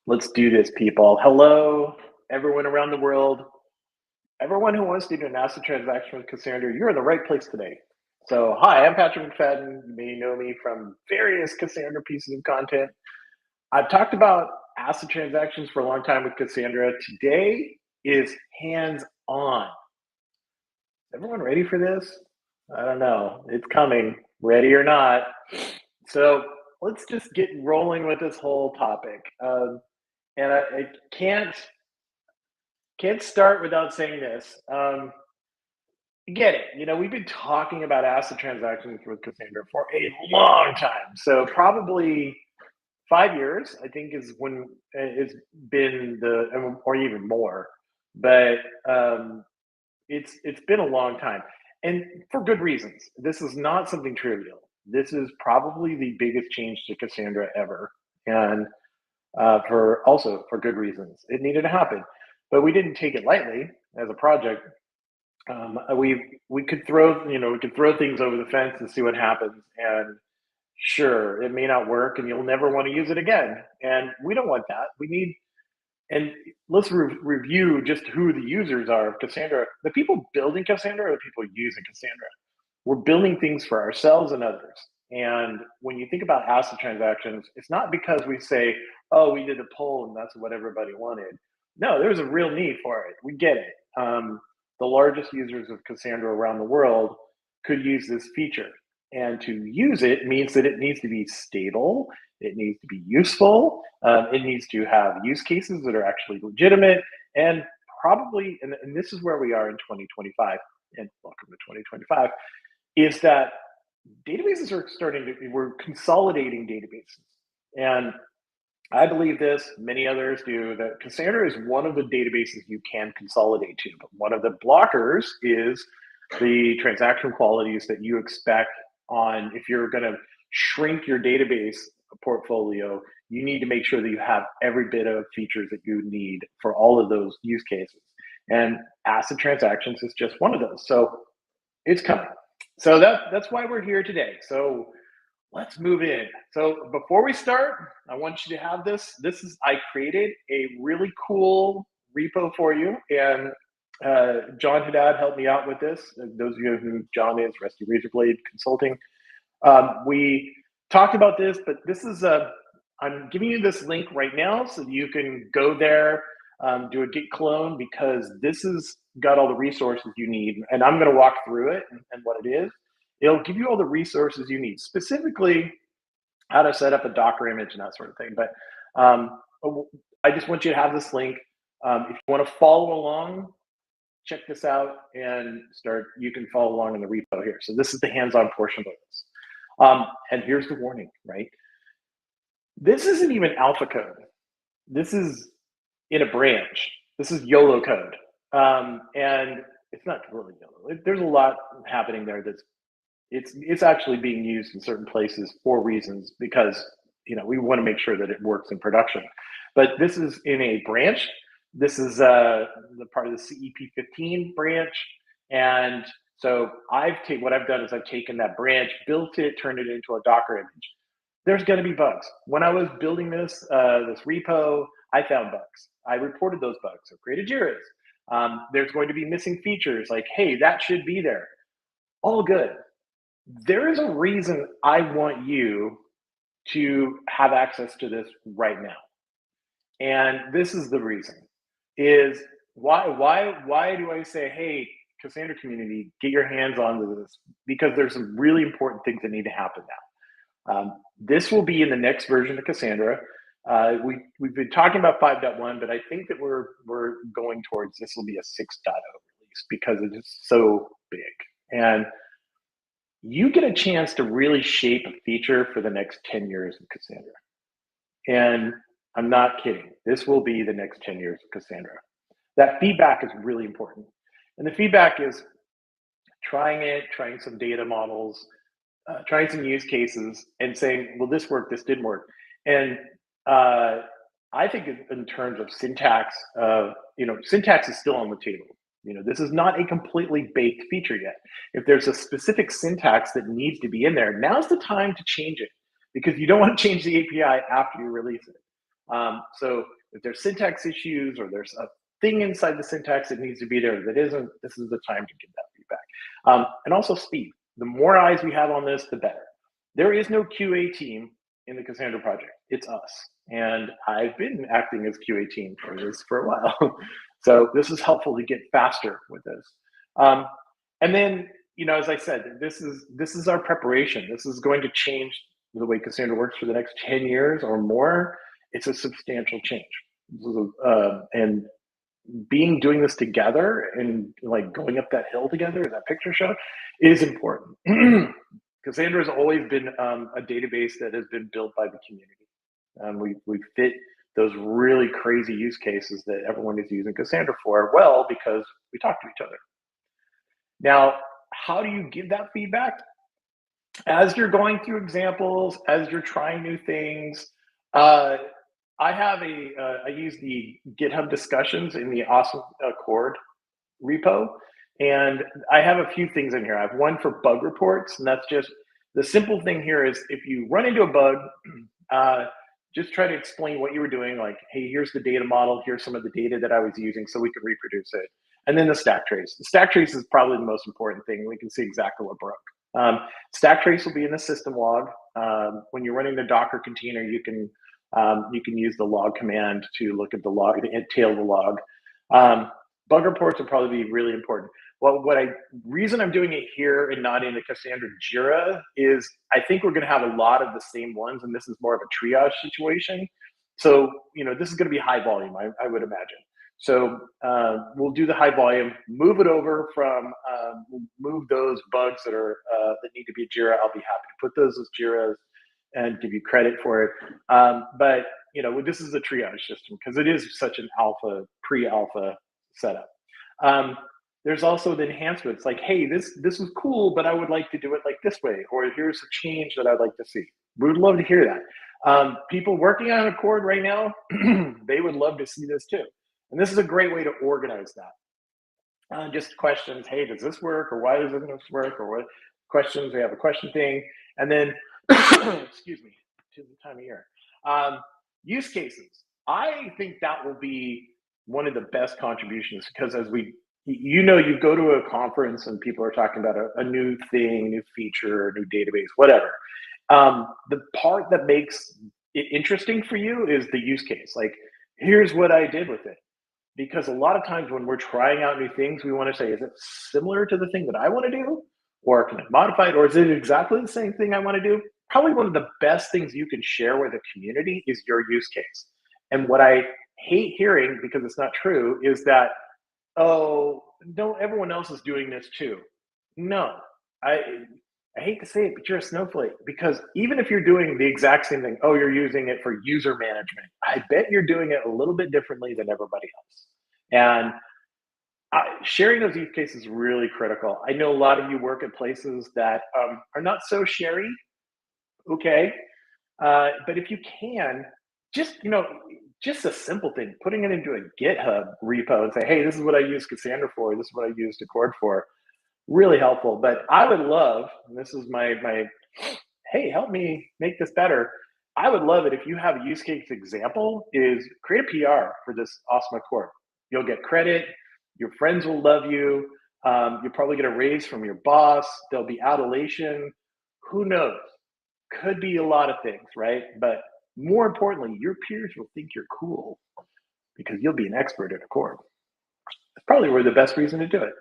Let's do this, people. Hello, everyone around the world. Everyone who wants to do an asset transaction with Cassandra, you're in the right place today. So, hi, I'm Patrick McFadden. You may know me from various Cassandra pieces of content. I've talked about asset transactions for a long time with Cassandra. Today is hands-on. Everyone ready for this? I don't know. It's coming, ready or not. So, let's just get rolling with this whole topic. And I can't start without saying this. Get it. We've been talking about asset transactions with Cassandra for a long time. So probably 5 years, I think, is when it's been or even more. But it's been a long time, and for good reasons. This is not something trivial. This is probably the biggest change to Cassandra ever, and for good reasons. It needed to happen, but we didn't take it lightly as a project. We could throw things over the fence and see what happens, and sure, it may not work, and you'll never want to use it again. And we don't want that. We need and let's review just who the users are of Cassandra. The people building Cassandra are the people using Cassandra. We're building things for ourselves and others. And when you think about asset transactions, it's not because we say, oh, we did a poll and that's what everybody wanted. No, there's a real need for it. We get it. The largest users of Cassandra around the world could use this feature. And to use it means that it needs to be stable, it needs to be useful, it needs to have use cases that are actually legitimate, and probably, and this is where we are in 2025, and welcome to 2025, is that databases are we're consolidating databases. And I believe this, many others do, that Cassandra is one of the databases you can consolidate to, but one of the blockers is the transaction qualities that you expect if you're going to shrink your database portfolio. You need to make sure that you have every bit of features that you need for all of those use cases. And asset transactions is just one of those. So it's coming. So that's why we're here today. So let's move in. So before we start, I want you to have this. I created a really cool repo for you, and John Haddad helped me out with this. Those of you who John is, Rusty Razorblade Consulting. We talked about this, but this is I'm giving you this link right now so you can go there, do a git clone, because this has got all the resources you need. And I'm going to walk through it and what it is. It'll give you all the resources you need, specifically how to set up a Docker image and that sort of thing. But I just want you to have this link. If you want to follow along, check this out and you can follow along in the repo here. So this is the hands-on portion of this. And here's the warning, right? This isn't even alpha code. This is in a branch. This is YOLO code. And it's not really YOLO. There's a lot happening there it's actually being used in certain places for reasons, because we want to make sure that it works in production. But this is in a branch. This is the part of the CEP15 branch. And so what I've done is I've taken that branch, built it, turned it into a Docker image. There's going to be bugs. When I was building this repo, I found bugs. I reported those bugs, so created JIRAs. There's going to be missing features like, hey, that should be there. All good. There is a reason I want you to have access to this right now. And this is the reason. Is why do I say, hey, Cassandra community, get your hands onto this? Because there's some really important things that need to happen now. This will be in the next version of Cassandra. We've been talking about 5.1, but I think that we're going towards this will be a 6.0 release, because it is so big. And you get a chance to really shape a feature for the next 10 years of Cassandra. And I'm not kidding. This will be the next 10 years of Cassandra. That feedback is really important. And the feedback is trying some data models, trying some use cases, and saying, will this work? This didn't work. And I think in terms of syntax, syntax is still on the table. This is not a completely baked feature yet. If there's a specific syntax that needs to be in there, now's the time to change it, because you don't want to change the API after you release it. So if there's syntax issues or there's a thing inside the syntax that needs to be there that isn't, this is the time to give that feedback. And also speed. The more eyes we have on this, the better. There is no QA team in the Cassandra project. It's us. And I've been acting as QA team for this for a while. So this is helpful to get faster with this. And then, as I said, this is our preparation. This is going to change the way Cassandra works for the next 10 years or more. It's a substantial change. And doing this together and like going up that hill together, as that picture showed, is important. Cassandra has always been a database that has been built by the community. We fit those really crazy use cases that everyone is using Cassandra for well because we talk to each other. Now, how do you give that feedback? As you're going through examples, as you're trying new things, I use the GitHub discussions in the Awesome Accord repo. And I have a few things in here. I have one for bug reports, and that's just the simple thing here is if you run into a bug, just try to explain what you were doing. Like, hey, here's the data model. Here's some of the data that I was using so we can reproduce it. And then the stack trace. The stack trace is probably the most important thing. We can see exactly what broke. Stack trace will be in the system log. When you're running the Docker container, you can use the log command to look at the log, to tail the log. Bug reports will probably be really important. Well, reason I'm doing it here and not in the Cassandra Jira is I think we're going to have a lot of the same ones, and this is more of a triage situation. So, this is going to be high volume, I would imagine. So we'll do the high volume, move it over from, move those bugs that need to be Jira. I'll be happy to put those as Jiras and give you credit for it. But, this is a triage system because it is such an pre-alpha setup. There's also the enhancements like, hey, this was cool, but I would like to do it like this way, or here's a change that I'd like to see. We would love to hear that. People working on Accord right now, they would love to see this too. And this is a great way to organize that. Just questions, hey, does this work? Or why doesn't this work? Or what questions? We have a question thing. And then, excuse me, to the time of year. Use cases. I think that will be one of the best contributions because as you go to a conference and people are talking about a new thing, new feature, new database, whatever. The part that makes it interesting for you is the use case. Like, here's what I did with it. Because a lot of times when we're trying out new things, we want to say, is it similar to the thing that I want to do? Or can I modify it? Or is it exactly the same thing I want to do? Probably one of the best things you can share with a community is your use case. And what I hate hearing, because it's not true, is that, oh, no, everyone else is doing this too. No, I hate to say it, but you're a snowflake. Because even if you're doing the exact same thing, oh, you're using it for user management, I bet you're doing it a little bit differently than everybody else. And sharing those use cases is really critical. I know a lot of you work at places that are not so sharey, okay? But if you can, just a simple thing, putting it into a GitHub repo and say, hey, this is what I use Cassandra for, this is what I use Accord for, really helpful. But I would love, and this is my hey, help me make this better. I would love it if you have a use case example is create a PR for this awesome Accord. You'll get credit, your friends will love you, you'll probably get a raise from your boss, there'll be adulation, who knows? Could be a lot of things, right? But more importantly, your peers will think you're cool because you'll be an expert at Accord. That's probably the best reason to do it.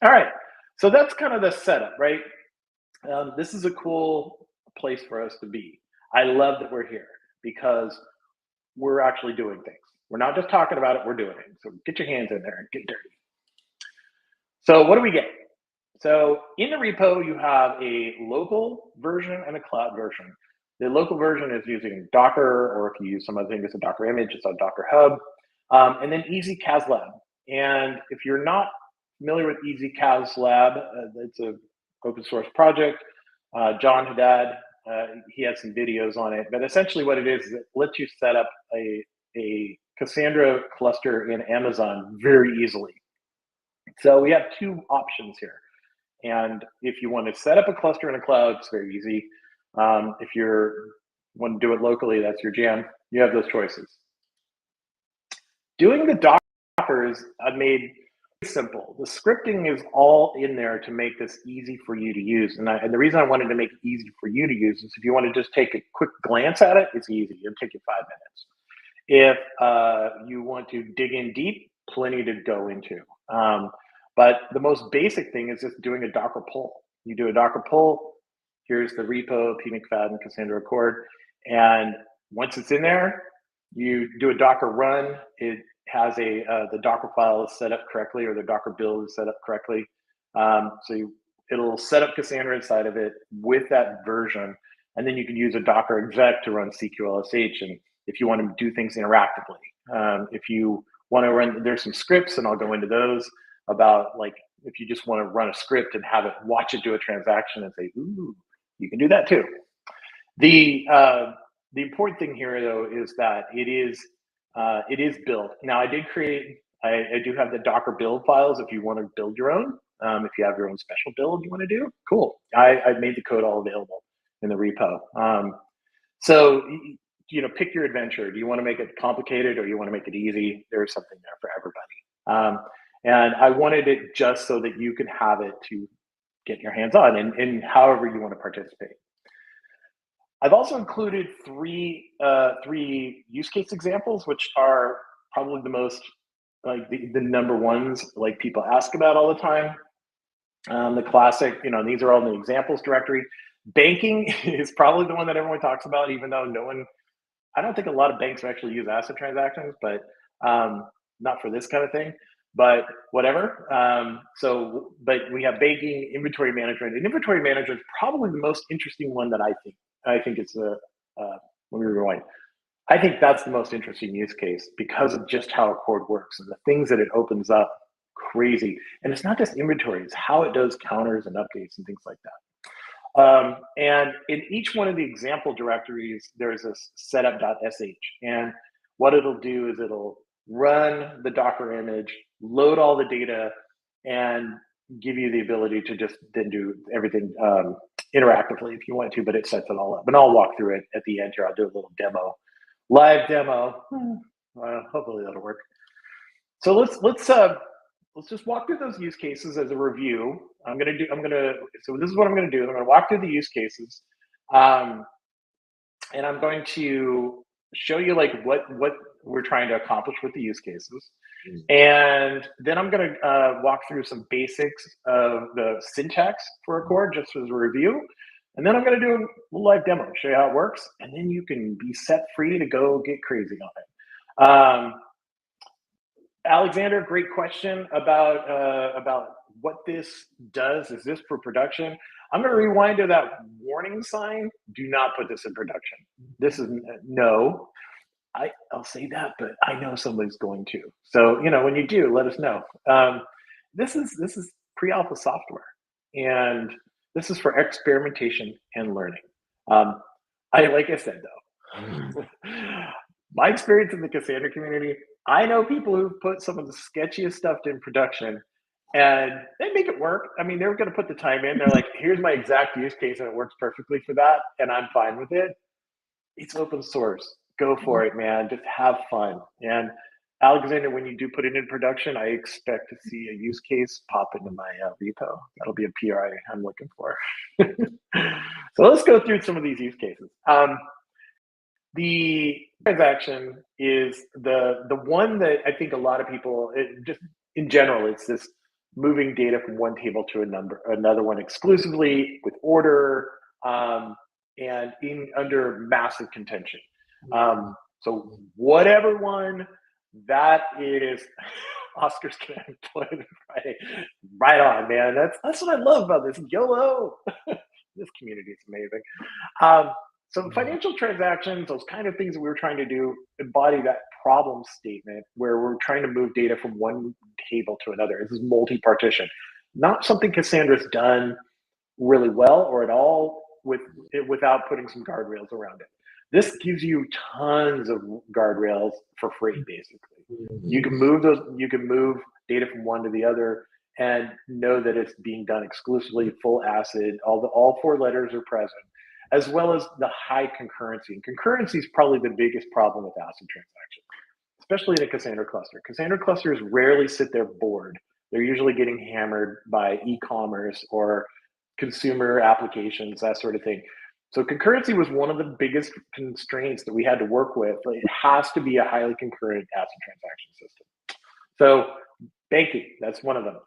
All right, so that's kind of the setup, right? This is a cool place for us to be. I love that we're here because we're actually doing things. We're not just talking about it, we're doing it. So get your hands in there and get dirty. So what do we get? So in the repo, you have a local version and a cloud version. The local version is using Docker, or if you use some other thing, it's a Docker image, it's on Docker Hub, and then Easy Cas Lab. And if you're not familiar with Easy Cas Lab, it's an open source project. John Haddad, he has some videos on it, but essentially what it is it lets you set up a Cassandra cluster in Amazon very easily. So we have two options here. And if you want to set up a cluster in a cloud, it's very easy. If you want to do it locally, that's your jam. You have those choices. Doing the Dockers, I've made simple. The scripting is all in there to make this easy for you to use. And the reason I wanted to make it easy for you to use is if you want to just take a quick glance at it, it's easy. It'll take you 5 minutes. If you want to dig in deep, plenty to go into. But the most basic thing is just doing a Docker pull. You do a Docker pull, here's the repo, P McFadden, Cassandra Accord. And once it's in there, you do a Docker run. It has the Docker file is set up correctly, or the Docker build is set up correctly. It'll set up Cassandra inside of it with that version. And then you can use a Docker exec to run CQLSH. And if you want to do things interactively, if you want to run, there's some scripts, and I'll go into those about, like, if you just want to run a script and have it watch it do a transaction and say, ooh, you can do that too. The important thing here, though, is that it is built. Now, I do have the Docker build files if you want to build your own. If you have your own special build you want to do, cool. I've made the code all available in the repo. So, pick your adventure. Do you want to make it complicated, or you want to make it easy? There's something there for everybody. And I wanted it just so that you can have it to get your hands on, and however you want to participate. I've also included three use case examples, which are probably the most, like, the number ones, like, people ask about all the time. The classic, these are all in the examples directory. Banking is probably the one that everyone talks about, even though I don't think a lot of banks actually use asset transactions, but not for this kind of thing. But whatever. But we have banking, inventory management, and inventory management is probably the most interesting one that I think it's let me rewind. I think that's the most interesting use case because of just how Accord works and the things that it opens up. Crazy. And it's not just inventory, it's how it does counters and updates and things like that. And in each one of the example directories, there's a setup.sh. And what it'll do is it'll run the Docker image, load all the data, and give you the ability to just then do everything interactively if you want to, but it sets it all up. And I'll walk through it at the end here. I'll do a little demo, live demo. Hopefully that'll work. So let's just walk through those use cases as a review. So this is what I'm gonna do. I'm gonna walk through the use cases, and I'm going to show you, like, what we're trying to accomplish with the use cases. And then I'm going to walk through some basics of the syntax for Accord just as a review. And then I'm going to do a little live demo, show you how it works. And then you can be set free to go get crazy on it. Alexander, great question about what this does. Is this for production? I'm going to rewind to that warning sign. Do not put this in production. This is no. I'll say that, but I know somebody's going to. So, when you do, let us know. This is pre-alpha software, and this is for experimentation and learning. Like I said, though, my experience in the Cassandra community, I know people who've put some of the sketchiest stuff in production, and they make it work. I mean, they're going to put the time in. They're like, here's my exact use case, and it works perfectly for that, and I'm fine with it. It's open source. Go for it, man. Just have fun. And Alexander, when you do put it in production, I expect to see a use case pop into my repo. That'll be a PR I'm looking for. So let's go through some of these use cases. The transaction is the one that I think a lot of people, just in general, it's this moving data from one table to another one exclusively with order, and under massive contention. So whatever one that is, Oscar's gonna play the Friday. Right on, man. That's what I love about this. YOLO. This community is amazing. So financial transactions, those kind of things that we were trying to do, embody that problem statement where we're trying to move data from one table to another. This is multi-partition. Not something Cassandra's done really well or at all without putting some guardrails around it. This gives you tons of guardrails for free, basically. You can move data from one to the other and know that it's being done exclusively, full ACID, all 4 letters are present. as well as the high concurrency. And concurrency is probably the biggest problem with ACID transactions, especially in a Cassandra cluster. Cassandra clusters rarely sit there bored. They're usually getting hammered by e-commerce or consumer applications, that sort of thing. So concurrency was one of the biggest constraints that we had to work with. It has to be a highly concurrent ACID transaction system. So banking, that's one of them.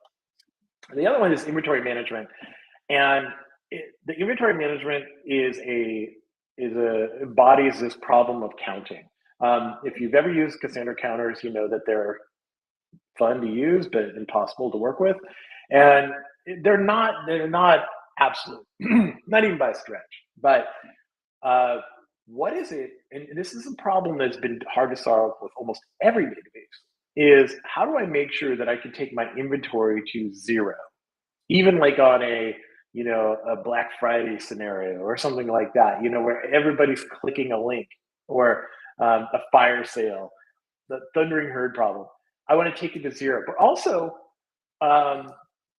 The other one is inventory management. And the inventory management embodies this problem of counting. If you've ever used Cassandra counters, you know that they're fun to use, but impossible to work with. And they're not absolute, not even by a stretch. But what is it? And this is a problem that's been hard to solve with almost every database. Is how do I make sure that I can take my inventory to zero, even like on a Black Friday scenario or something like that, where everybody's clicking a link, or a fire sale, the thundering herd problem. I want to take it to zero, but also,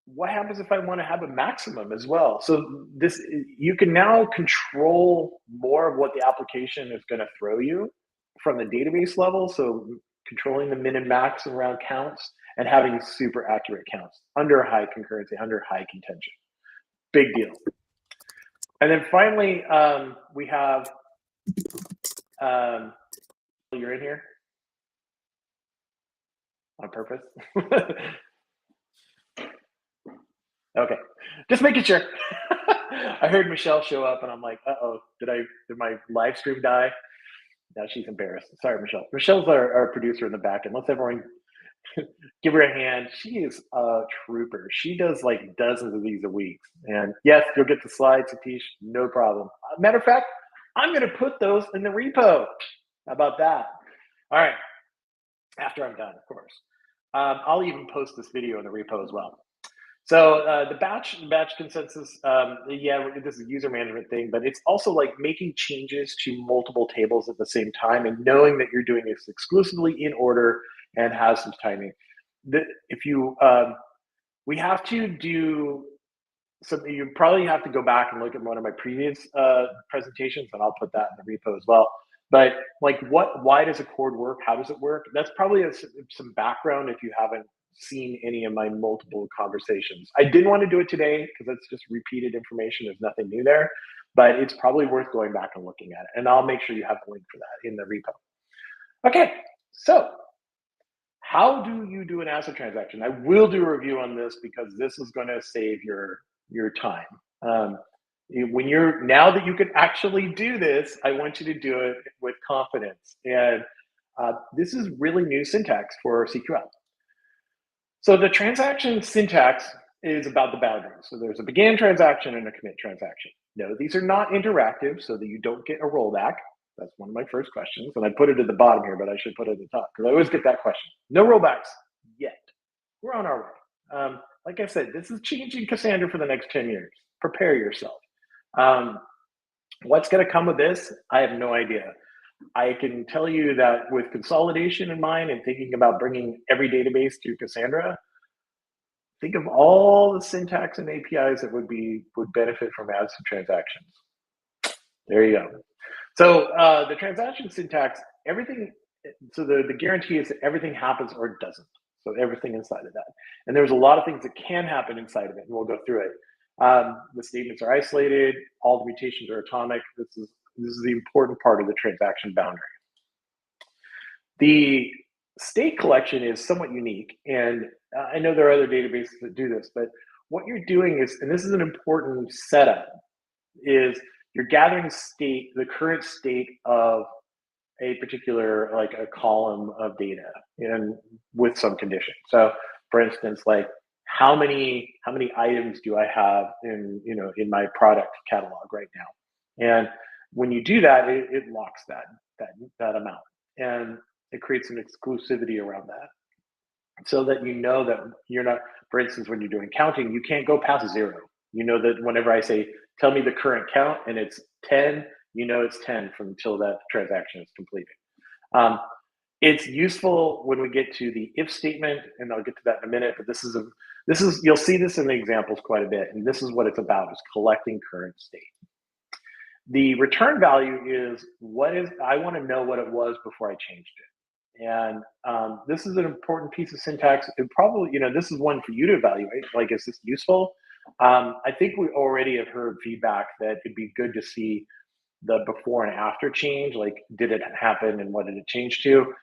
what happens if I want to have a maximum as well? So you can now control more of what the application is going to throw you from the database level. So controlling the min and max around counts and having super accurate counts under high concurrency, under high contention. Big deal. And then finally, we have, you're in here on purpose. Okay, just making sure. I heard Michelle show up and I'm like, uh-oh, did my live stream die? Now she's embarrassed. Sorry, Michelle. Michelle's our producer in the back, and let's everyone give her a hand. She is a trooper. She does like dozens of these a week. And yes, you'll get the slides, Satish, no problem. Matter of fact, I'm going to put those in the repo. How about that? All right, after I'm done, of course. I'll even post this video in the repo as well. So the batch consensus, yeah, this is a user management thing, but it's also like making changes to multiple tables at the same time and knowing that you're doing this exclusively in order and has some timing. We have to do something. You probably have to go back and look at one of my previous presentations, and I'll put that in the repo as well. But like, why does a chord work? How does it work? That's probably some background if you haven't seen any of my multiple conversations. I didn't want to do it today because it's just repeated information. There's nothing new there, but it's probably worth going back and looking at it. And I'll make sure you have the link for that in the repo. Okay, so how do you do an ACID transaction? I will do a review on this because this is going to save your time. Now that you can actually do this, I want you to do it with confidence. And this is really new syntax for CQL. So the transaction syntax is about the boundaries. So there's a begin transaction and a commit transaction. No, these are not interactive so that you don't get a rollback. That's one of my first questions. And I put it at the bottom here, but I should put it at the top because I always get that question. No rollbacks yet. We're on our way. Like I said, this is changing Cassandra for the next 10 years. Prepare yourself. What's going to come of this? I have no idea. I can tell you that with consolidation in mind and thinking about bringing every database to Cassandra, think of all the syntax and APIs that would benefit from ACID transactions. There you go. So the transaction syntax, everything. So the guarantee is that everything happens or doesn't. So everything inside of that. And there's a lot of things that can happen inside of it, and we'll go through it. The statements are isolated. All the mutations are atomic. This is the important part of the transaction boundary. The state collection is somewhat unique, and I know there are other databases that do this, but what you're doing is, and this is an important setup, is you're gathering the current state of a particular, like a column of data, and with some condition. So for instance, like how many items do I have in my product catalog right now? And when you do that, it locks that amount, and it creates an exclusivity around that, so that you know that you're not, for instance, when you're doing counting, you can't go past 0. You know that whenever I say, tell me the current count, and it's 10, you know it's 10 until that transaction is completed. It's useful when we get to the if statement, and I'll get to that in a minute, but this is you'll see this in the examples quite a bit, and this is what it's about, is collecting current state. The return value is I want to know what it was before I changed it. And this is an important piece of syntax. It probably, this is one for you to evaluate. Like, is this useful? I think we already have heard feedback that it'd be good to see the before and after change. Like, did it happen and what did it change to?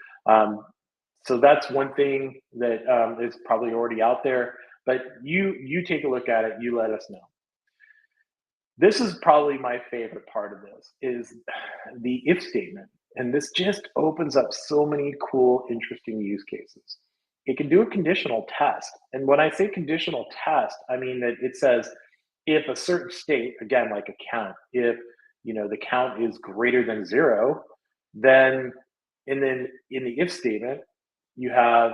So that's one thing that is probably already out there. But you take a look at it. You let us know. This is probably my favorite part of this is the if statement. And this just opens up so many cool, interesting use cases. It can do a conditional test. And when I say conditional test, I mean that it says if a certain state, again, like a count, if the count is greater than 0, then and then in the if statement, you have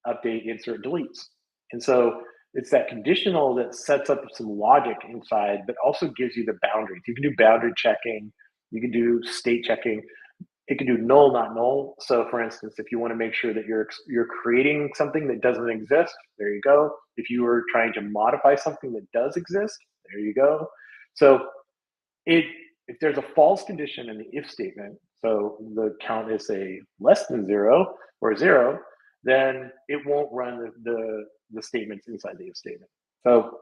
update, insert, deletes. And so it's that conditional that sets up some logic inside, but also gives you the boundaries. You can do boundary checking, you can do state checking, it can do null, not null. So for instance, if you want to make sure that you're creating something that doesn't exist, there you go. If you were trying to modify something that does exist, there you go. So if there's a false condition in the if statement, so the count is say less than 0 or 0, then it won't run the statements inside the if statement. So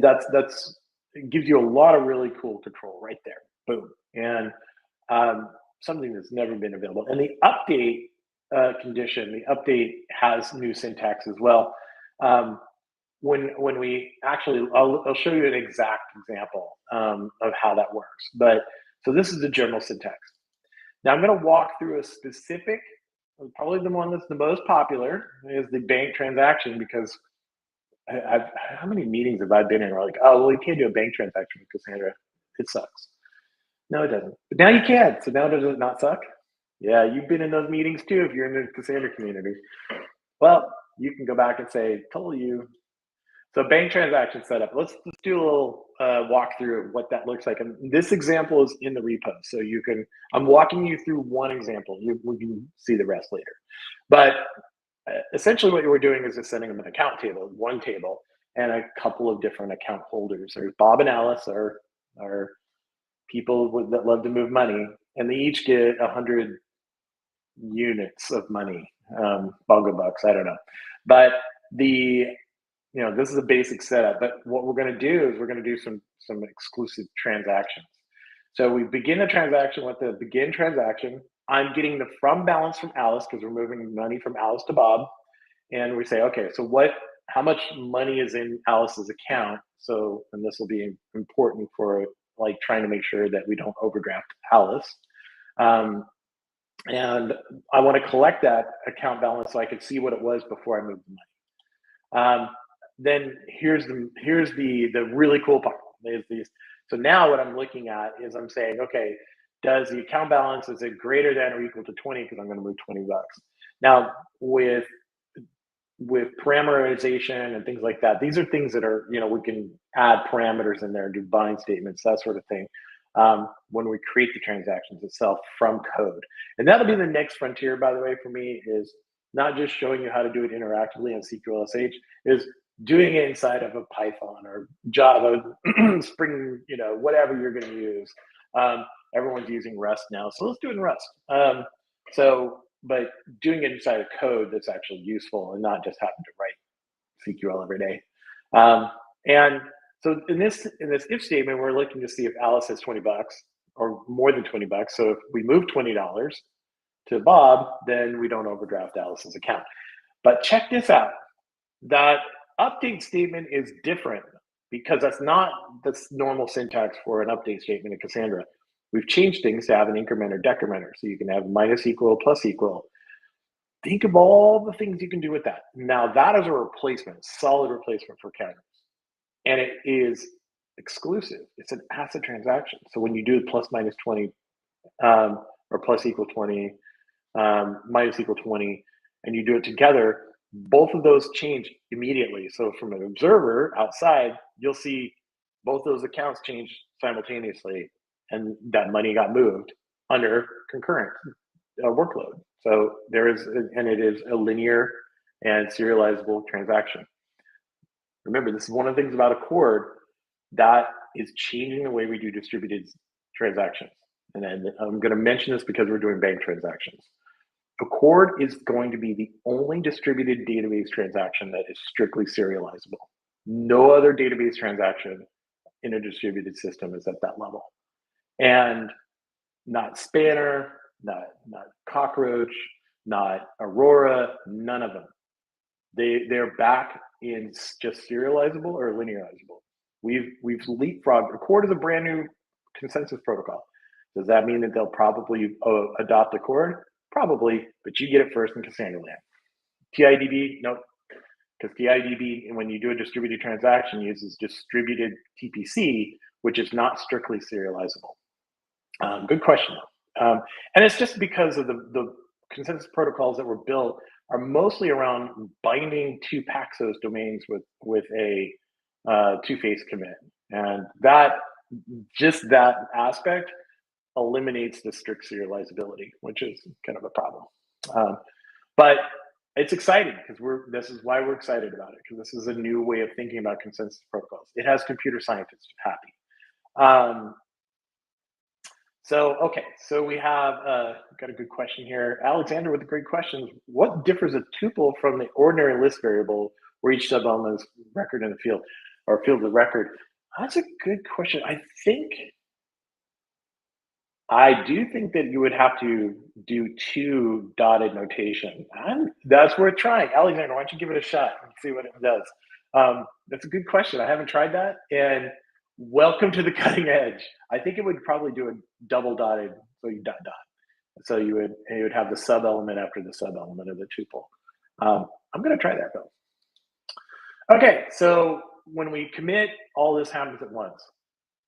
that's it gives you a lot of really cool control right there. Boom. And something that's never been available. And the update condition, the update has new syntax as well. When we actually, I'll show you an exact example of how that works. But so this is the general syntax. Now I'm going to walk through a specific, probably the one that's the most popular is the bank transaction, because how many meetings have I been in where like, oh, well, you can't do a bank transaction with Cassandra. It sucks. No, it doesn't. But now you can. So now does it not suck? Yeah, you've been in those meetings too if you're in the Cassandra community. Well, you can go back and say, told you. So bank transaction setup. Let's do a little walkthrough of what that looks like. And this example is in the repo. So I'm walking you through one example. We can see the rest later. But essentially what we're doing is just sending them an account table, one table, and a couple of different account holders. There's Bob and Alice are people that love to move money, and they each get 100 units of money, bongo bucks, I don't know. But this is a basic setup, but what we're going to do is we're going to do some exclusive transactions. So we begin the transaction with the begin transaction. I'm getting the from balance from Alice because we're moving money from Alice to Bob. And we say, okay, so how much money is in Alice's account? So, and this will be important for like trying to make sure that we don't overdraft Alice. And I want to collect that account balance so I can see what it was before I moved the money. Then here's the really cool part is these. So now what I'm looking at is I'm saying, okay, does the account balance, is it greater than or equal to 20? Because I'm going to move 20 bucks. Now with parameterization and things like that, these are things that are, we can add parameters in there, do bind statements, that sort of thing. When we create the transactions itself from code. And that'll be the next frontier, by the way, for me, is not just showing you how to do it interactively in SQL/SH, is doing it inside of a Python or Java, Spring, whatever you're going to use. Everyone's using Rust now, so let's do it in Rust. But doing it inside of code that's actually useful and not just having to write SQL every day. And so in this if statement, we're looking to see if Alice has 20 bucks or more than 20 bucks. So if we move $20 to Bob, then we don't overdraft Alice's account. But check this out. That update statement is different because that's not the normal syntax for an update statement in Cassandra. We've changed things to have an increment or decrementer. So you can have minus equal, plus equal. Think of all the things you can do with that. Now that is a replacement, solid replacement for counters. And it is exclusive. It's an ACID transaction. So when you do plus minus 20 or plus equal 20, minus equal 20, and you do it together, both of those change immediately. So from an observer outside, you'll see both those accounts change simultaneously, and that money got moved under concurrent workload. So it is a linear and serializable transaction. Remember, this is one of the things about Accord that is changing the way we do distributed transactions. And I'm going to mention this because we're doing bank transactions. Accord is going to be the only distributed database transaction that is strictly serializable. No other database transaction in a distributed system is at that level. And not Spanner, not Cockroach, not Aurora, none of them. They're back in just serializable or linearizable. We've leapfrogged. Accord is a brand new consensus protocol. Does that mean that they'll probably adopt Accord? Probably, but you get it first in Cassandra land. TIDB, nope, because TIDB, when you do a distributed transaction, uses distributed TPC, which is not strictly serializable. Good question, though. And it's just because of the consensus protocols that were built are mostly around binding two Paxos domains with a two-phase commit. And that aspect eliminates the strict serializability, which is kind of a problem. But it's exciting because this is why we're excited about it, because this is a new way of thinking about consensus protocols. It has computer scientists happy. So we have got a good question here. Alexander with a great question. What differs a tuple from the ordinary list variable where each sub-element is record in the field or field of record? That's a good question. I do think that you would have to do two dotted notation. That's worth trying. Alexander, why don't you give it a shot and see what it does? That's a good question. I haven't tried that. And welcome to the cutting edge. I think it would probably do a double dotted, so you dot. So you would have the sub element after the sub element of the tuple. I'm going to try that though. Okay, so when we commit, all this happens at once.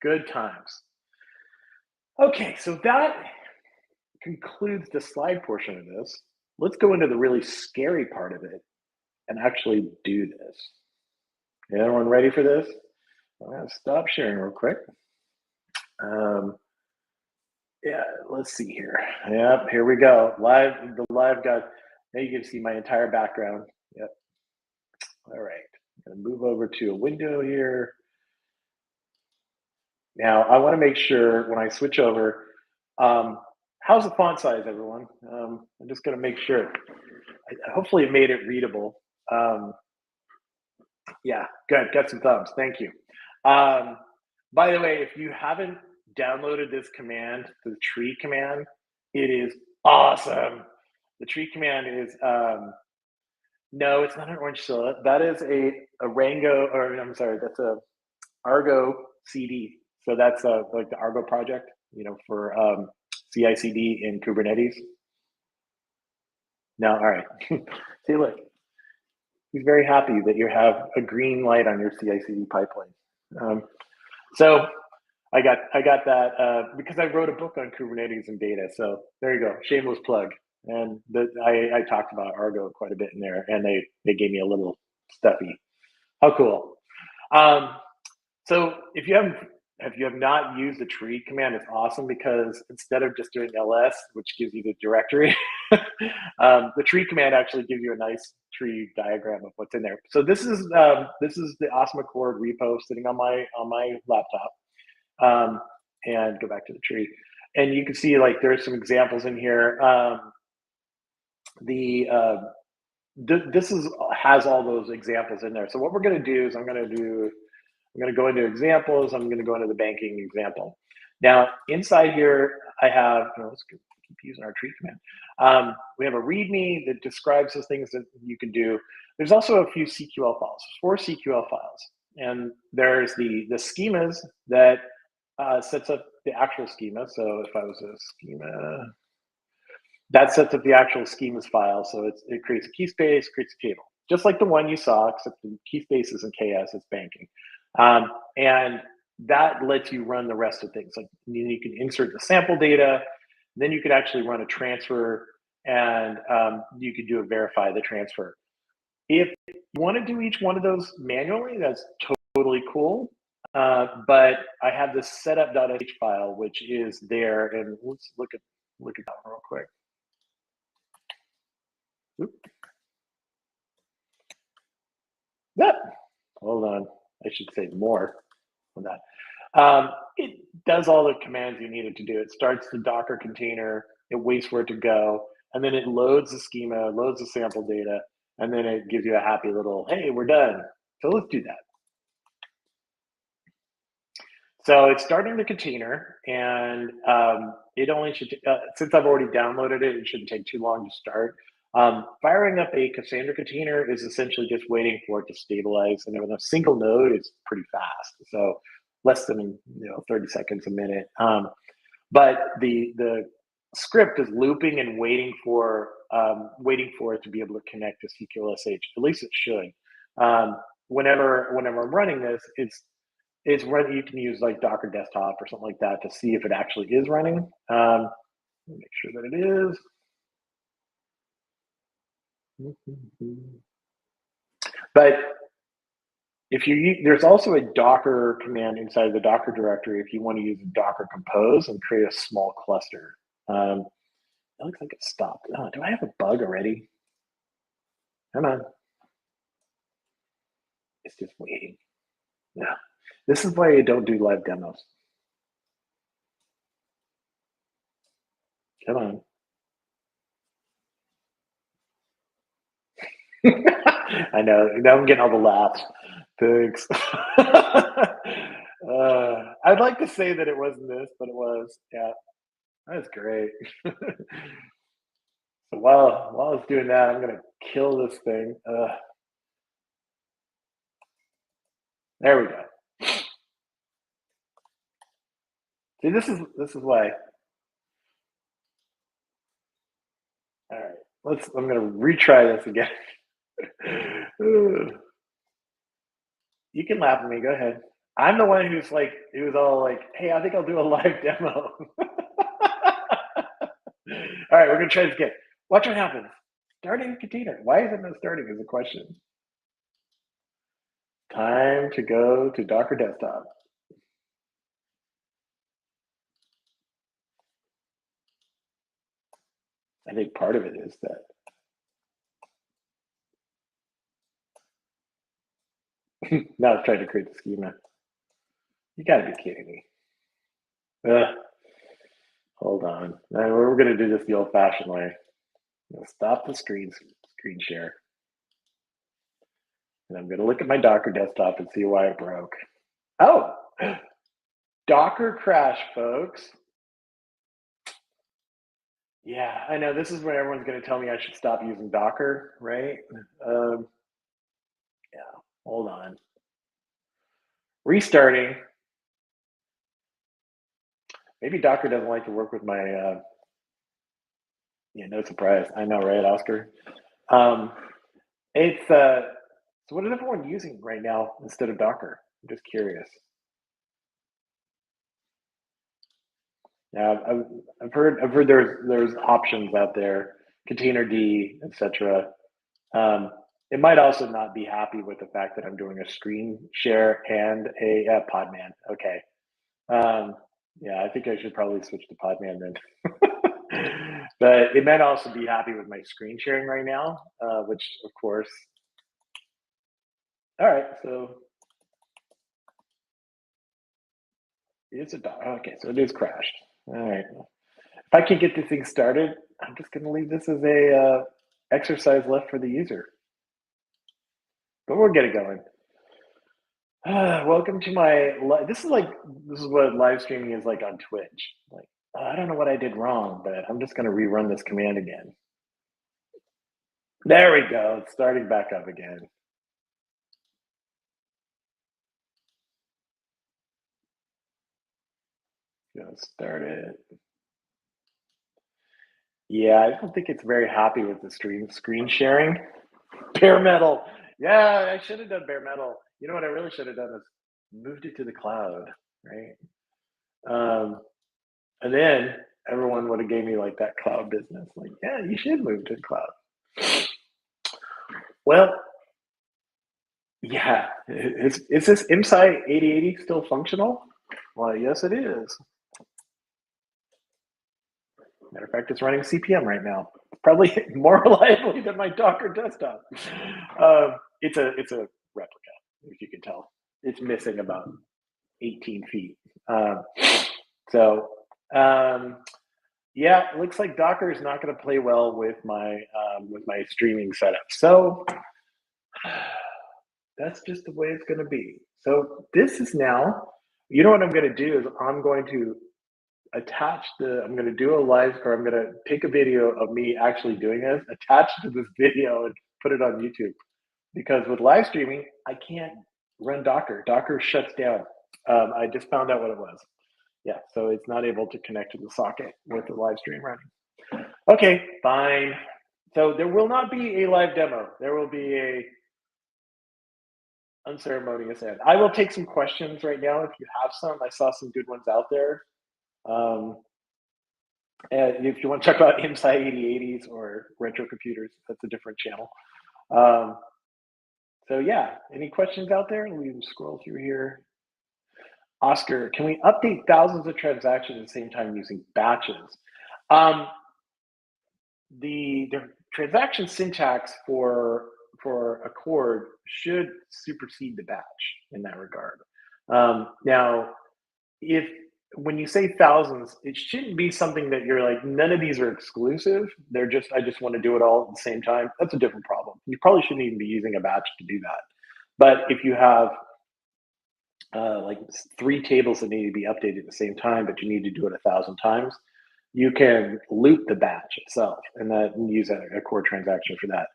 Good times. Okay, so that concludes the slide portion of this. Let's go into the really scary part of it and actually do this. Everyone ready for this? I'm gonna stop sharing real quick. Yeah, let's see here. Yep, here we go. The live guys. Now you can see my entire background. Yep. All right, I'm gonna move over to a window here. Now, I want to make sure when I switch over, how's the font size, everyone? I'm just going to make sure. Hopefully it made it readable. Yeah, good. Got some thumbs. Thank you. By the way, if you haven't downloaded this command, the tree command, it is awesome. The tree command is, no, it's not an orange soda. That is a Rango, or I'm sorry, that's a Argo CD. So that's like the Argo project, for CI/CD in Kubernetes. No, all right. See, look, he's very happy that you have a green light on your CI/CD pipeline. So I got that because I wrote a book on Kubernetes and data. So there you go, shameless plug. And I talked about Argo quite a bit in there, and they gave me a little stuffy. How cool! So if you have not used the tree command, it's awesome because instead of just doing ls, which gives you the directory, the tree command actually gives you a nice tree diagram of what's in there. So this is the awesome Accord repo sitting on my laptop. And go back to the tree, and you can see like there's some examples in here. This has all those examples in there. So what we're going to do is I'm going to go into examples. I'm going to go into the banking example. Now, inside here, I have, let's keep using our tree command. We have a README that describes the things that you can do. There's also a few CQL files, 4 CQL files. And there's the schemas that sets up the actual schema. So if I was a schema, that sets up the actual schemas file. So it creates a key space, creates a table. Just like the one you saw, except the key space isn't KS, it's banking. And that lets you run the rest of things. Like you can insert the sample data, then you could actually run a transfer, and you could do a verify the transfer. If you want to do each one of those manually, that's totally cool. But I have this setup.h file, which is there, and let's look at that one real quick. Oop. Yep. Hold on. I should say more on that. It does all the commands you need it to do. It starts the Docker container, it waits for it to go, and then it loads the schema, loads the sample data, and then it gives you a happy little, hey, we're done. So let's do that. So it's starting the container, and it only should, since I've already downloaded it, it shouldn't take too long to start. Firing up a Cassandra container is essentially just waiting for it to stabilize, and with a single node, it's pretty fast. So less than 30 seconds a minute. But the script is looping and waiting for it to be able to connect to CQLSH. At least it should. Whenever I'm running this, it's running. You can use like Docker Desktop or something like that to see if it actually is running. Make sure that it is. But if there's also a Docker command inside the Docker directory if you want to use Docker Compose and create a small cluster. It looks like it stopped. Oh, do I have a bug already? Come on. It's just waiting. Yeah. This is why I don't do live demos. Come on. I know. Now I'm getting all the laughs. Thanks. I'd like to say that it wasn't this, but it was. Yeah, that's great. So while I was doing that, I'm gonna kill this thing. There we go. See, this is why. All right, I'm gonna retry this again. You can laugh at me. Go ahead. I'm the one who's all like, "Hey, I think I'll do a live demo." All right, we're gonna try this again. Watch what happens. Starting a container. Why is it not starting? Is the question. Time to go to Docker Desktop. I think part of it is that. Now it's trying to create the schema. You gotta be kidding me. Hold on. Now we're gonna do this the old-fashioned way. Stop the screen share. And I'm gonna look at my Docker desktop and see why it broke. Oh, Docker crash, folks. Yeah, I know this is where everyone's gonna tell me I should stop using Docker, right? Yeah, hold on. Restarting. Maybe Docker doesn't like to work with my, yeah, no surprise. I know, right, Oscar? It's, so what is everyone using right now instead of Docker? I'm just curious. Yeah, I've heard there's options out there, containerd, etc. It might also not be happy with the fact that I'm doing a screen share and a Podman. Okay. Yeah, I think I should probably switch to Podman then. But it might also be happy with my screen sharing right now, which of course. All right, so it's okay, so it is crashed. All right. If I can get this thing started, I'm just going to leave this as a exercise left for the user. But we'll get it going. Welcome to my. This is what live streaming is like on Twitch. Like, I don't know what I did wrong, but I'm just going to rerun this command again. There we go. It's starting back up again. Gonna start it. Yeah, I don't think it's very happy with the screen sharing. Bare metal. Yeah, I should have done bare metal. You know what I really should have done is moved it to the cloud, right? And then everyone would have gave me like that cloud business. Like, yeah, you should move to the cloud. Well, yeah. Is this MSI 8080 still functional? Well, yes, it is. Matter of fact, it's running CPM right now. Probably more reliably than my Docker desktop. It's a replica, if you can tell. It's missing about 18 feet. So yeah, it looks like Docker is not going to play well with my streaming setup. So that's just the way it's going to be. So this is now, you know what I'm going to do is I'm going to I'm going to do a live, or I'm going to take a video of me actually doing this, attach to this video and put it on YouTube. Because with live streaming, I can't run Docker. Docker shuts down. I just found out what it was. Yeah, so it's not able to connect to the socket with the live stream running. Okay, fine. So there will not be a live demo. There will be a unceremonious end. I will take some questions right now if you have some. I saw some good ones out there. And if you want to talk about MSI 8080s or retro computers, that's a different channel. So yeah, any questions out there? Let me scroll through here. Oscar, can we update thousands of transactions at the same time using batches? The transaction syntax for Accord should supersede the batch in that regard. Now, when you say thousands, it shouldn't be something that you're like, none of these are exclusive. They're just, I just want to do it all at the same time. That's a different problem. You probably shouldn't even be using a batch to do that. But if you have like 3 tables that need to be updated at the same time, but you need to do it 1,000 times, you can loop the batch itself and then use a core transaction for that.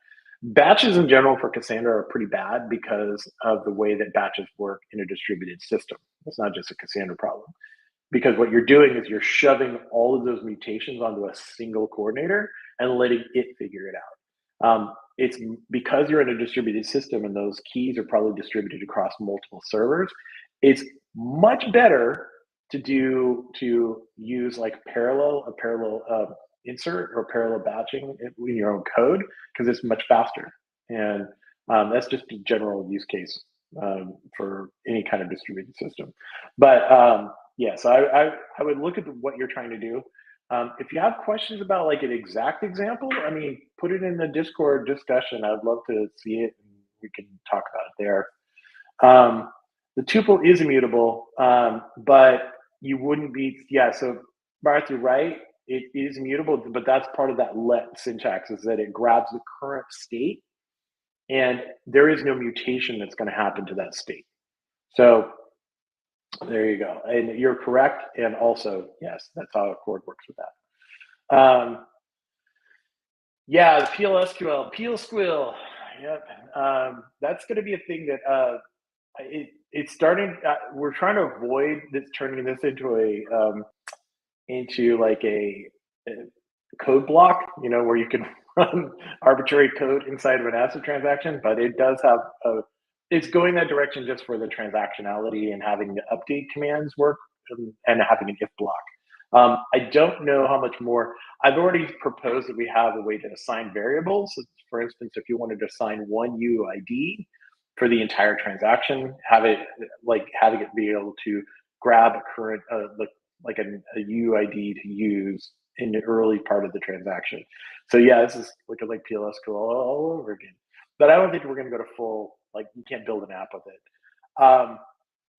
Batches in general for Cassandra are pretty bad because of the way that batches work in a distributed system. It's not just a Cassandra problem. Because what you're doing is you're shoving all of those mutations onto a single coordinator and letting it figure it out. It's because you're in a distributed system and those keys are probably distributed across multiple servers. It's much better to use like a parallel insert or parallel batching in your own code because it's much faster. And that's just a general use case for any kind of distributed system. But yeah, so I would look at what you're trying to do. If you have questions about like an exact example, I mean, put it in the Discord discussion. I'd love to see it and we can talk about it there. The tuple is immutable, but you wouldn't be, yeah, so Barth, you're right, it is immutable, but that's part of that let syntax is that it grabs the current state and there is no mutation that's going to happen to that state. So there you go. And you're correct. And also, yes, that's how Accord works with that. Yeah, the PLSQL, PLSQL. Yep. That's going to be a thing that it's starting. We're trying to avoid this turning this into like a code block, you know, where you can run arbitrary code inside of an ACID transaction, but it does have it's going that direction just for the transactionality and having the update commands work and having an if block. I don't know how much more. I've already proposed that we have a way to assign variables. So for instance, if you wanted to assign one UID for the entire transaction, having it be able to grab a current like a UID to use in the early part of the transaction. So yeah, this is looking like PLSQL all over again. But I don't think we're going to go to full, like you can't build an app with it.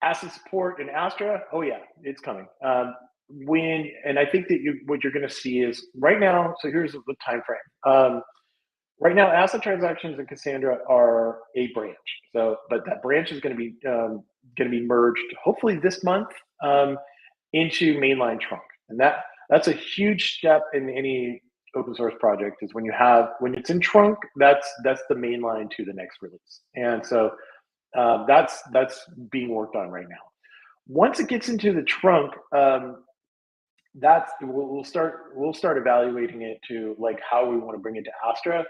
ACID support in Astra, oh yeah, it's coming. And I think that what you're going to see is right now, so here's the time frame. Right now, ACID transactions in Cassandra are a branch. So, but that branch is going to be merged hopefully this month into mainline trunk, and that's a huge step in any open source project. Is when it's in trunk, that's the mainline to the next release, and so that's being worked on right now. Once it gets into the trunk, we'll start evaluating it to like how we want to bring it to Astra.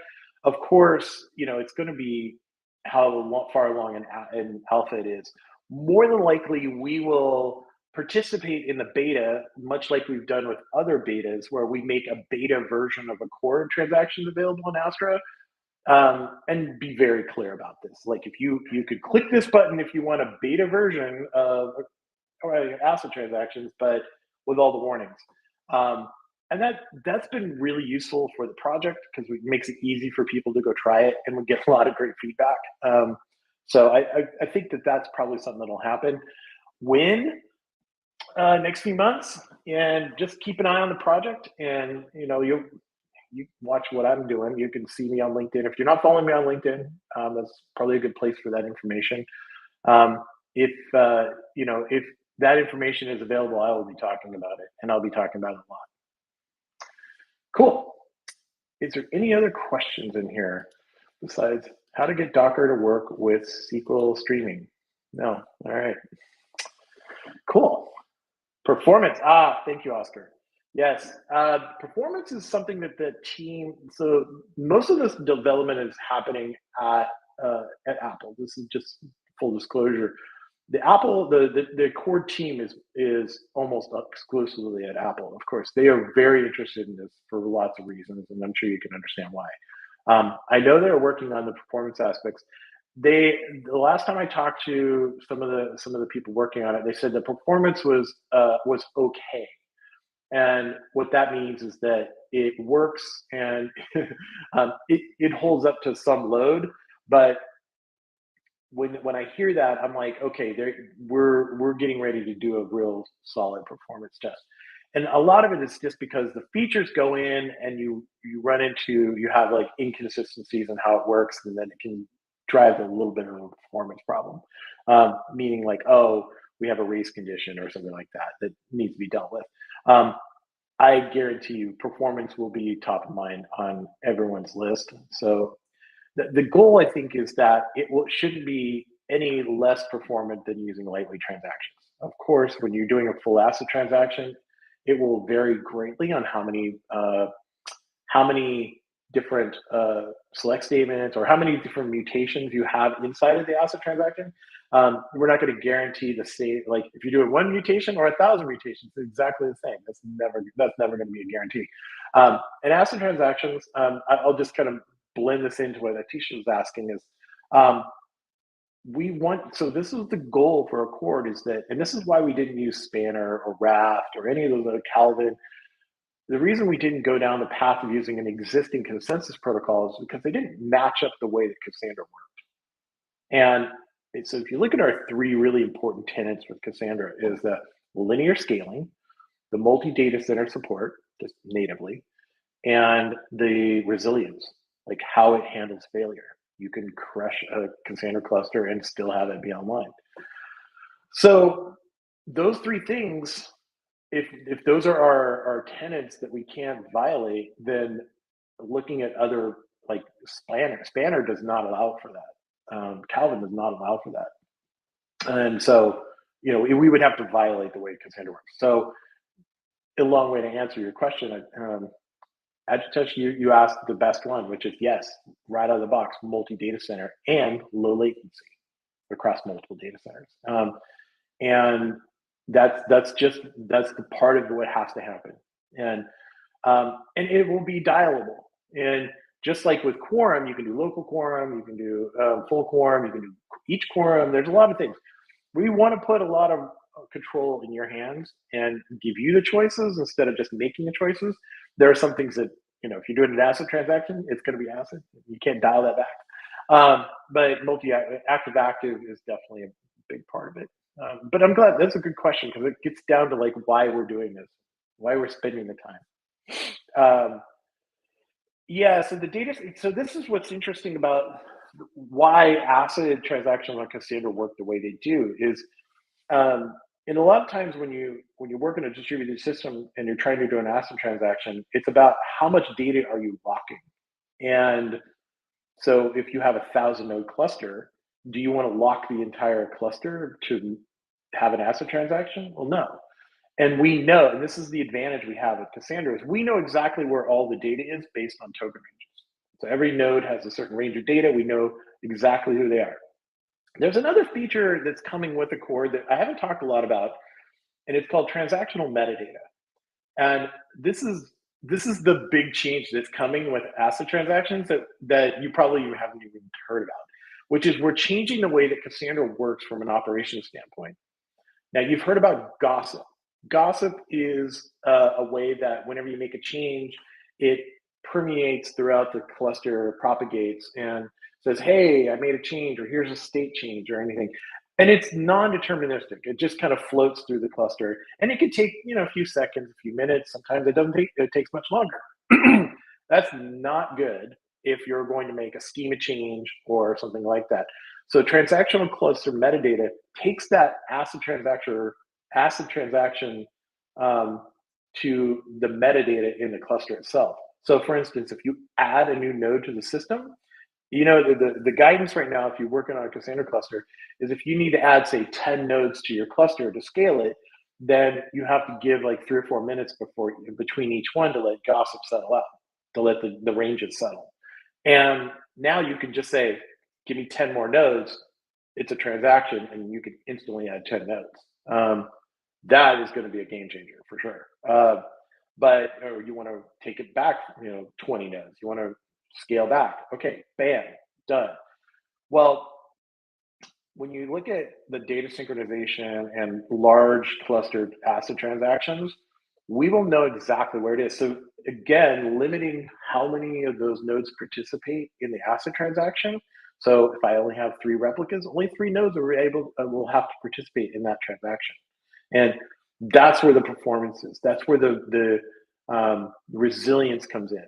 Of course, you know, it's going to be how far along in alpha it is. More than likely, we will participate in the beta, much like we've done with other betas, where we make a beta version of Accord transactions available in Astra. And be very clear about this. Like if you could click this button if you want a beta version of ACID transactions, but with all the warnings. And that's been really useful for the project because it makes it easy for people to go try it and we get a lot of great feedback. So I think that's probably something that'll happen. When Next few months, and just keep an eye on the project. And you watch what I'm doing. You can see me on LinkedIn. If you're not following me on LinkedIn, that's probably a good place for that information. Um, if that information is available, I will be talking about it, and I'll be talking about it a lot. Cool. Is there any other questions in here besides how to get Docker to work with SQL streaming? No. All right. Cool. Performance. Thank you, Oscar. Yes, performance is something that the team. So most of this development is happening at Apple. This is just full disclosure. The core team is almost exclusively at Apple. Of course, they are very interested in this for lots of reasons, and I'm sure you can understand why. I know they're working on the performance aspects. The last time I talked to some of the people working on it, they said the performance was okay, and what that means is that it works and it holds up to some load. But when I hear that, I'm like, okay, we're getting ready to do a real solid performance test. And a lot of it is just because the features go in and you have like inconsistencies in how it works, and then it can drive a little bit of a performance problem. Meaning like, oh, we have a race condition or something like that that needs to be dealt with. I guarantee you performance will be top of mind on everyone's list. So the goal, I think, is that shouldn't be any less performant than using lightweight transactions. Of course, when you're doing a full ACID transaction, it will vary greatly on how many different select statements or how many different mutations you have inside of the ACID transaction. We're not going to guarantee the same. Like if you're doing one mutation or 1,000 mutations, it's exactly the same. That's never going to be a guarantee. And ACID transactions, I'll just kind of blend this into what Atisha was asking is, so this is the goal for Accord is that, and this is why we didn't use Spanner or Raft or any of those other Calvin. The reason we didn't go down the path of using an existing consensus protocol is because they didn't match up the way that Cassandra worked. And so if you look at our three really important tenets with Cassandra is the linear scaling, the multi-data center support, just natively, and the resilience, like how it handles failure. You can crush a Cassandra cluster and still have it be online. So those three things, if those are our tenets that we can't violate, then looking at other like Spanner does not allow for that. Calvin does not allow for that. And so, we would have to violate the way Cassandra works. So a long way to answer your question. Adjitesh, you asked the best one, which is yes, right out of the box, multi-data center and low latency across multiple data centers. And that's the part of what has to happen. And it will be dialable. And just like with quorum, you can do local quorum, you can do full quorum, you can do each quorum. There's a lot of things. We want to put a lot of control in your hands and give you the choices instead of just making the choices. There are some things that, if you're doing an ACID transaction, it's going to be ACID. You can't dial that back. But multi-active is definitely a big part of it. But I'm glad that's a good question because it gets down to like why we're doing this, why we're spending the time. Yeah, so this is what's interesting about why ACID transactions on Cassandra work the way they do is, and a lot of times when you work in a distributed system and you're trying to do an ACID transaction, it's about how much data are you locking. And so if you have 1,000 node cluster, do you want to lock the entire cluster to have an ACID transaction? Well, no. And we know, and this is the advantage we have with Cassandra, is we know exactly where all the data is based on token ranges. So every node has a certain range of data. We know exactly who they are. There's another feature that's coming with Accord that I haven't talked a lot about, and it's called transactional metadata. And this is the big change that's coming with ACID transactions that you probably haven't even heard about, which is we're changing the way that Cassandra works from an operations standpoint. Now, you've heard about gossip. Gossip is a way that whenever you make a change, it permeates throughout the cluster, propagates, and says, hey, I made a change, or here's a state change, or anything. And it's non-deterministic. It just kind of floats through the cluster, and it could take a few seconds, a few minutes. Sometimes it doesn't take. It takes much longer. That's not good if you're going to make a schema change or something like that. So transactional cluster metadata takes that acid transaction um, to the metadata in the cluster itself. So, for instance, if you add a new node to the system, the guidance right now, if you're working on a Cassandra cluster, is if you need to add, say, 10 nodes to your cluster to scale it, then you have to give like 3 or 4 minutes between each one to let gossip settle out, to let the ranges settle. And now you can just say, give me 10 more nodes. It's a transaction, and you can instantly add 10 nodes. That is going to be a game changer for sure. But or you want to take it back, 20 nodes. You want to scale back. Okay, bam, done. Well, when you look at the data synchronization and large clustered ACID transactions, we will know exactly where it is. So again, limiting how many of those nodes participate in the ACID transaction. So if I only have 3 replicas, only 3 nodes will have to participate in that transaction, and that's where the performance is. That's where the resilience comes in.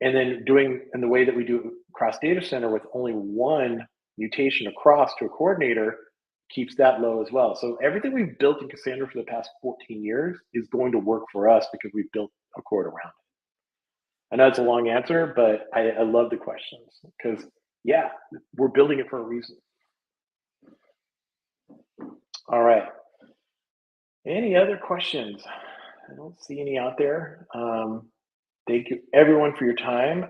And then doing in the way that we do across data center with only one mutation across to a coordinator keeps that low as well. So everything we've built in Cassandra for the past 14 years is going to work for us because we've built a cord around it. I know it's a long answer, but I love the questions because, yeah, we're building it for a reason. All right. Any other questions? I don't see any out there. Thank you everyone for your time.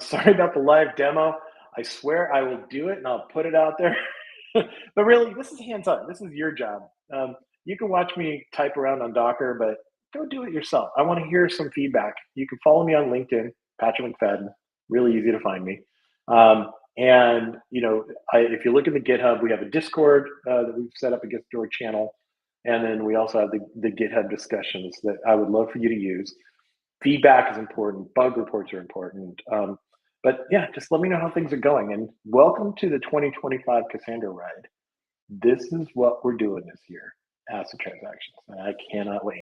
Sorry about the live demo. I swear I will do it and I'll put it out there. But really, this is hands-on. This is your job. You can watch me type around on Docker, but go do it yourself. I want to hear some feedback. You can follow me on LinkedIn, Patrick McFadden. Really easy to find me. And if you look in the GitHub, we have a Discord that we've set up, a Discord channel, and then we also have the GitHub discussions that I would love for you to use. Feedback is important. Bug reports are important. But yeah, just let me know how things are going. And welcome to the 2025 Cassandra ride. This is what we're doing this year, ACID transactions. And I cannot wait.